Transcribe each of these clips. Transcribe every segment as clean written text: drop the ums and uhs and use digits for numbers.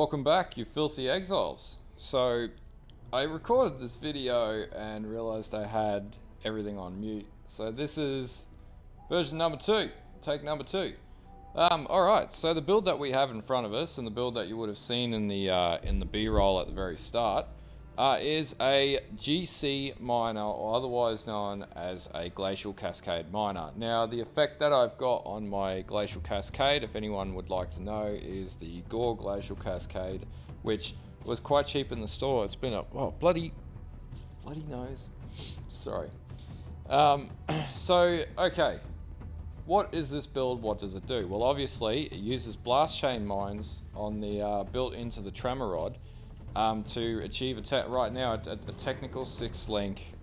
Welcome back, you filthy exiles. So, I recorded this video and realized I had everything on mute. So this is version number 2, take number 2. Alright, so the build that we have in front of us, and the build that you would have seen in the B-roll at the very start, is a GC miner, or otherwise known as a Glacial Cascade miner. Now, the effect that I've got on my Glacial Cascade, if anyone would like to know, is the Gore Glacial Cascade, which was quite cheap in the store. It's been a bloody nose. Sorry. Okay. What is this build? What does it do? Well, obviously, it uses blast chain mines on the built into the Tremor Rod to achieve right now a technical 6-link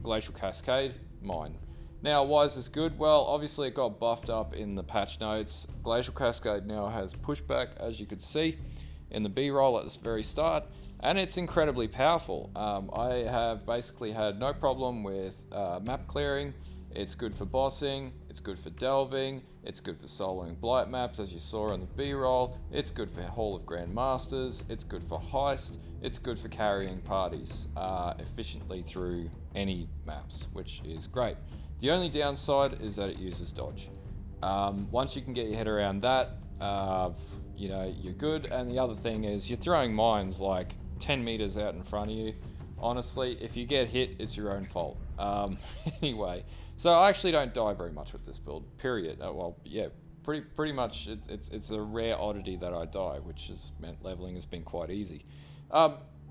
Glacial Cascade mine. Now, why is this good? Well, obviously, it got buffed up in the patch notes. Glacial Cascade now has pushback, as you could see in the B-roll at this very start, and it's incredibly powerful. I have basically had no problem with map clearing. It's good for bossing, it's good for delving, it's good for soloing blight maps as you saw in the B-roll, it's good for Hall of Grand Masters, it's good for heist, it's good for carrying parties efficiently through any maps, which is great. The only downside is that it uses dodge. Once you can get your head around that, you're good. And the other thing is you're throwing mines like 10 meters out in front of you. Honestly, if you get hit, it's your own fault. Anyway, so I actually don't die very much with this build, period. Pretty much it's a rare oddity that I die, which has meant leveling has been quite easy.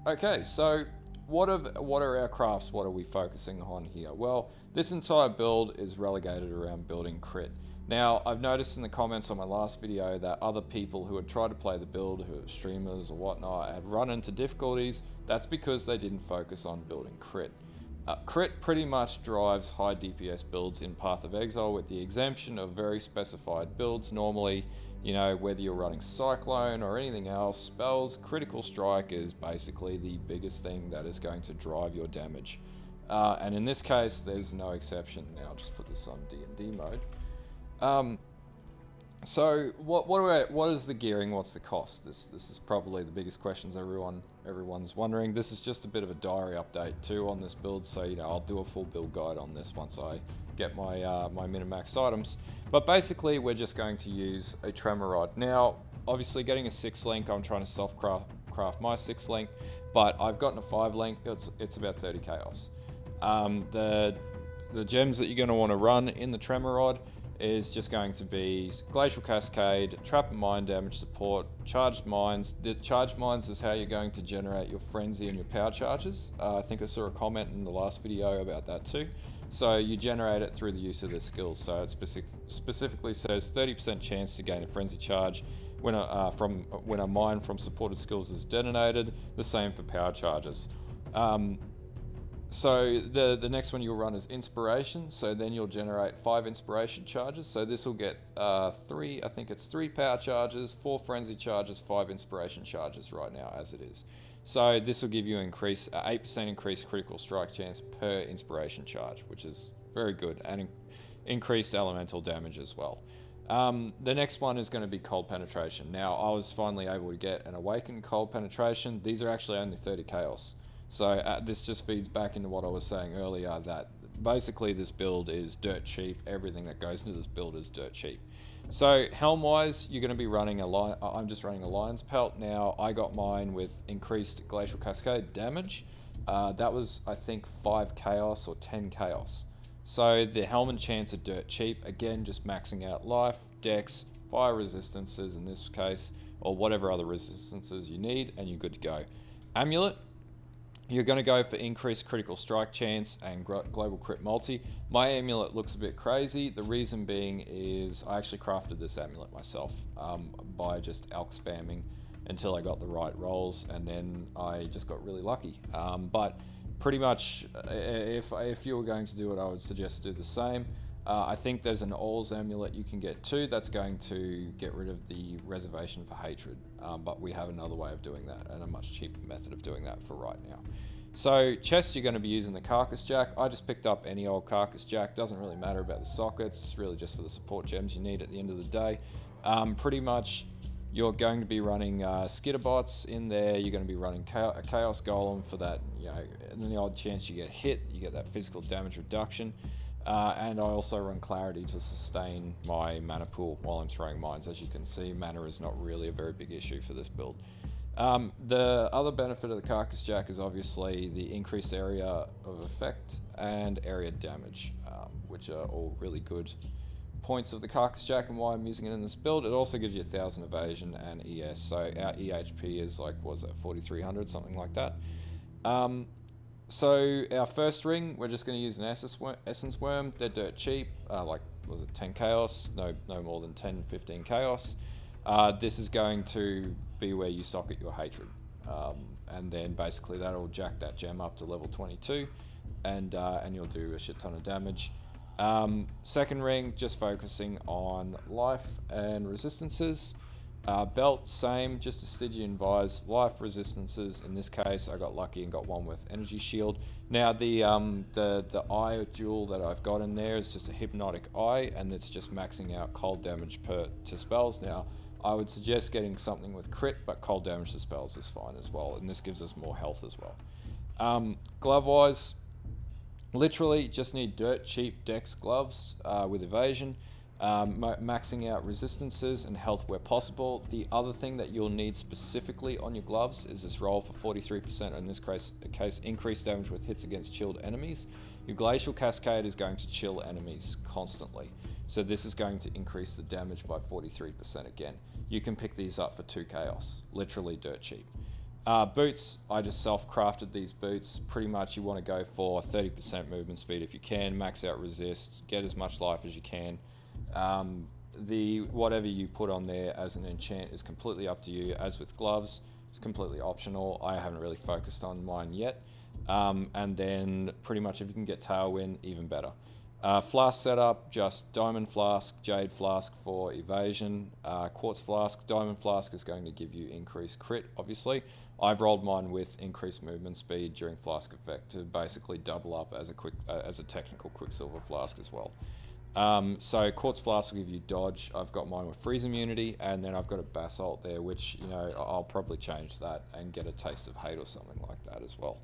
Okay, so what are our crafts? What are we focusing on here? Well, this entire build is relegated around building crit. Now, I've noticed in the comments on my last video that other people who had tried to play the build, who are streamers or whatnot, had run into difficulties. That's because they didn't focus on building crit. Crit pretty much drives high DPS builds in Path of Exile, with the exemption of very specified builds. Normally, whether you're running Cyclone or anything else, spells, critical strike is basically the biggest thing that is going to drive your damage. And in this case, there's no exception. Now, I'll just put this on D&D mode. So what is the gearing? What's the cost? This is probably the biggest questions everyone's wondering. This is just a bit of a diary update too on this build, so I'll do a full build guide on this once I get my my Minimax items. But basically, we're just going to use a Tremor Rod. Now, obviously, getting a 6-link, I'm trying to soft craft my 6-link, but I've gotten a 5-link. It's about 30 chaos. The gems that you're going to want to run in the Tremor Rod is just going to be Glacial Cascade, Trap and Mine Damage Support, Charged Mines. The Charged Mines is how you're going to generate your Frenzy and your Power Charges. I think I saw a comment in the last video about that too. So you generate it through the use of their skills. So it specifically says 30% chance to gain a Frenzy Charge when a mine from supported skills is detonated. The same for Power Charges. So the next one you'll run is Inspiration, so then you'll generate 5 Inspiration Charges. So this will get 3 Power Charges, 4 Frenzy Charges, 5 Inspiration Charges right now as it is. So this will give you 8% increased critical strike chance per Inspiration Charge, which is very good, and increased elemental damage as well. The next one is going to be Cold Penetration. Now, I was finally able to get an Awakened Cold Penetration. These are actually only 30 chaos. So this just feeds back into what I was saying earlier, that basically this build is dirt cheap. Everything that goes into this build is dirt cheap. So helm-wise, you're going to be running I'm just running a Lion's Pelt. Now, I got mine with increased Glacial Cascade damage. That was, I think, 5 chaos or 10 chaos. So the helm and chance are dirt cheap. Again, just maxing out life, dex, fire resistances in this case, or whatever other resistances you need, and you're good to go. Amulet. You're going to go for increased critical strike chance and global crit multi. My amulet looks a bit crazy. The reason being is I actually crafted this amulet myself by just alch spamming until I got the right rolls, and then I just got really lucky. But pretty much, if you were going to do it, I would suggest do the same. I think there's an All's amulet you can get too. That's going to get rid of the reservation for hatred, but we have another way of doing that, and a much cheaper method of doing that for right now. So chest, you're going to be using the Carcass Jack. I just picked up any old Carcass Jack. Doesn't really matter about the sockets. It's really just for the support gems you need at the end of the day. Pretty much you're going to be running Skitterbots in there. You're going to be running a Chaos Golem for that, and then the odd chance you get hit, you get that physical damage reduction. And I also run Clarity to sustain my mana pool while I'm throwing mines. As you can see, mana is not really a very big issue for this build. The other benefit of the Carcass Jack is obviously the increased area of effect and area damage, which are all really good points of the Carcass Jack and why I'm using it in this build. It also gives you 1000 evasion and ES, so our EHP is like, was it 4300, something like that. So our first ring, we're just going to use an Essence Worm. They're dirt cheap, like, was it 10 Chaos? No more than 10, 15 Chaos. This is going to be where you socket your Hatred. And then basically that'll jack that gem up to level 22, and you'll do a shit ton of damage. Second ring, just focusing on life and resistances. Belt, same, just a Stygian Vise, life, resistances. In this case, I got lucky and got one with Energy Shield. Now the eye jewel that I've got in there is just a Hypnotic Eye, and it's just maxing out cold damage to spells. Now, I would suggest getting something with crit, but cold damage to spells is fine as well, and this gives us more health as well. Glove-wise, literally just need dirt cheap Dex gloves with evasion, maxing out resistances and health where possible. The other thing that you'll need specifically on your gloves is this roll for 43%, in this case increased damage with hits against chilled enemies. Your Glacial Cascade is going to chill enemies constantly, so this is going to increase the damage by 43% again. You can pick these up for 2 Chaos, literally dirt cheap. Boots, I just self-crafted these boots. Pretty much you want to go for 30% movement speed if you can, max out resist, get as much life as you can. Whatever you put on there as an enchant is completely up to you. As with gloves, it's completely optional. I haven't really focused on mine yet. And then pretty much if you can get Tailwind, even better. Flask setup, just Diamond Flask, Jade Flask for evasion, Quartz Flask. Diamond Flask is going to give you increased crit, obviously. I've rolled mine with increased movement speed during Flask effect to basically double up as a technical Quicksilver Flask as well. So Quartz Flask will give you dodge. I've got mine with freeze immunity, and then I've got a Basalt there, which, I'll probably change that and get a Taste of Hate or something like that as well.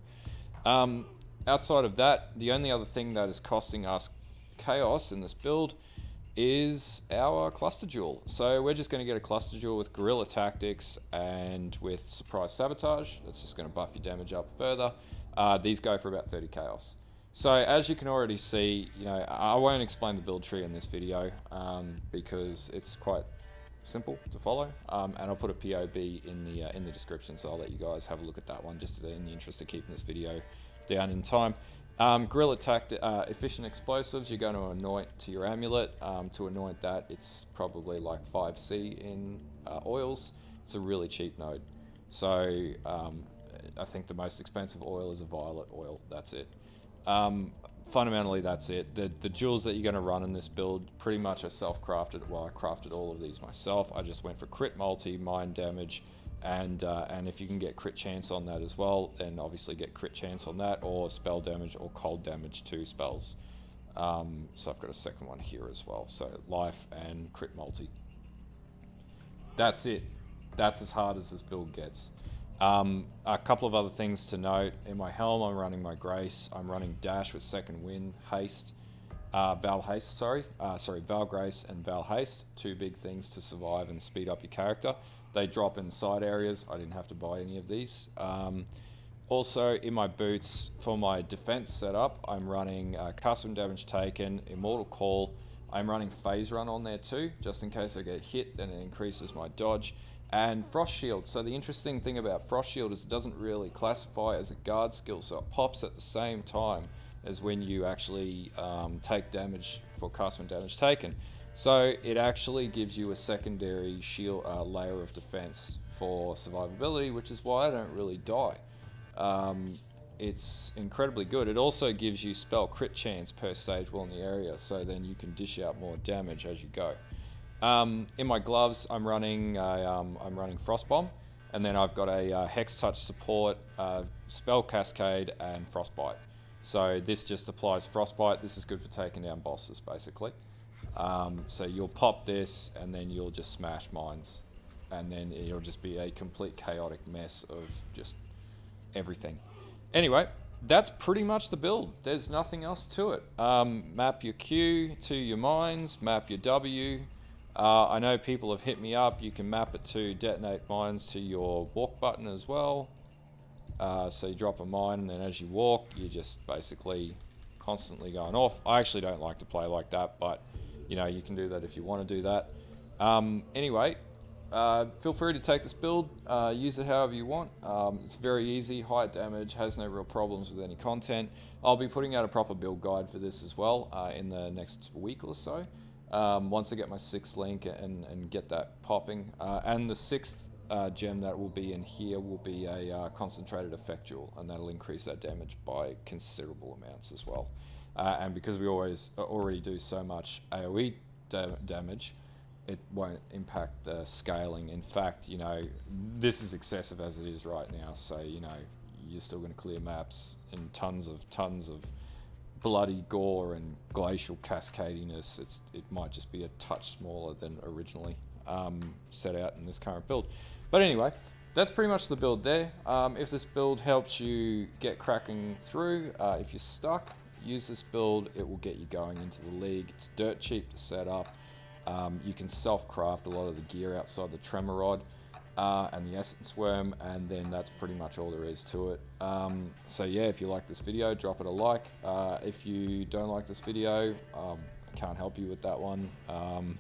Outside of that, the only other thing that is costing us Chaos in this build is our Cluster Jewel. So we're just going to get a Cluster Jewel with Guerrilla Tactics and with Surprise Sabotage. That's just going to buff your damage up further. These go for about 30 Chaos. So as you can already see, I won't explain the build tree in this video because it's quite simple to follow, and I'll put a POB in the description, so I'll let you guys have a look at that one just in the interest of keeping this video down in time. Guerrilla efficient explosives, you're going to anoint to your amulet. To anoint that, it's probably like 5C in oils. It's a really cheap node. So I think the most expensive oil is a violet oil. That's it. Fundamentally, that's it. The jewels that you're going to run in this build pretty much are self-crafted. Well, I crafted all of these myself. I just went for crit multi, mind damage, and if you can get crit chance on that as well, then obviously get crit chance on that, or spell damage or cold damage to spells. So I've got a second one here as well. So life and crit multi. That's it. That's as hard as this build gets. A couple of other things to note. In my helm, I'm running my Grace. I'm running Dash with Second Wind, Haste, Val Grace and Val Haste. 2 big things to survive and speed up your character. They drop in side areas. I didn't have to buy any of these. Also, in my boots, for my defense setup, I'm running Custom Damage Taken, Immortal Call. I'm running Phase Run on there too, just in case I get hit, then it increases my dodge. And Frost Shield. So the interesting thing about Frost Shield is it doesn't really classify as a guard skill, so it pops at the same time as when you actually take damage for Custom Damage Taken. So it actually gives you a secondary shield layer of defense for survivability, which is why I don't really die. It's incredibly good. It also gives you spell crit chance per stage while in the area, so then you can dish out more damage as you go. In my gloves, I'm running Frost Bomb, and then I've got a Hex Touch support, Spell Cascade, and Frostbite. So this just applies Frostbite. This is good for taking down bosses, basically. So you'll pop this, and then you'll just smash mines. and then it'll just be a complete chaotic mess of just everything. Anyway, that's pretty much the build. There's nothing else to it. Map your Q to your mines, map your W. I know people have hit me up. You can map it to detonate mines to your walk button as well. So you drop a mine, and then as you walk, you're just basically constantly going off. I actually don't like to play like that, but you know, you can do that if you want to do that. Anyway, feel free to take this build, use it however you want. It's very easy, high damage, has no real problems with any content. I'll be putting out a proper build guide for this as well in the next week or so. Once I get my 6th link and get that popping. And the 6th gem that will be in here will be a concentrated effect jewel, and that'll increase that damage by considerable amounts as well. And because we already do so much AoE damage, it won't impact the scaling. In fact, you know, this is excessive as it is right now, so you know, you're still going to clear maps in tons of bloody gore and glacial cascadiness. It might just be a touch smaller than originally set out in this current build. But anyway, that's pretty much the build there. If this build helps you get cracking through, if you're stuck, use this build. It will get you going into the league. It's dirt cheap to set up. You can self-craft a lot of the gear outside the Tremor Rod and the Essence Worm, and then that's pretty much all there is to it. So yeah, if you like this video, drop it a like. If you don't like this video, I can't help you with that one,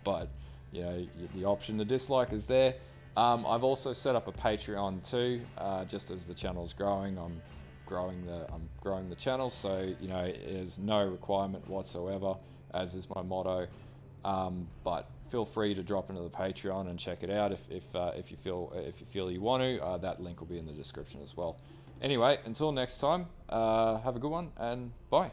but you know, the option to dislike is there. I've also set up a Patreon too, just as the channel's growing. I'm growing the channel, so you know, there's no requirement whatsoever, as is my motto. But feel free to drop into the Patreon and check it out if you feel you want to. That link will be in the description as well. Anyway, until next time, have a good one and bye.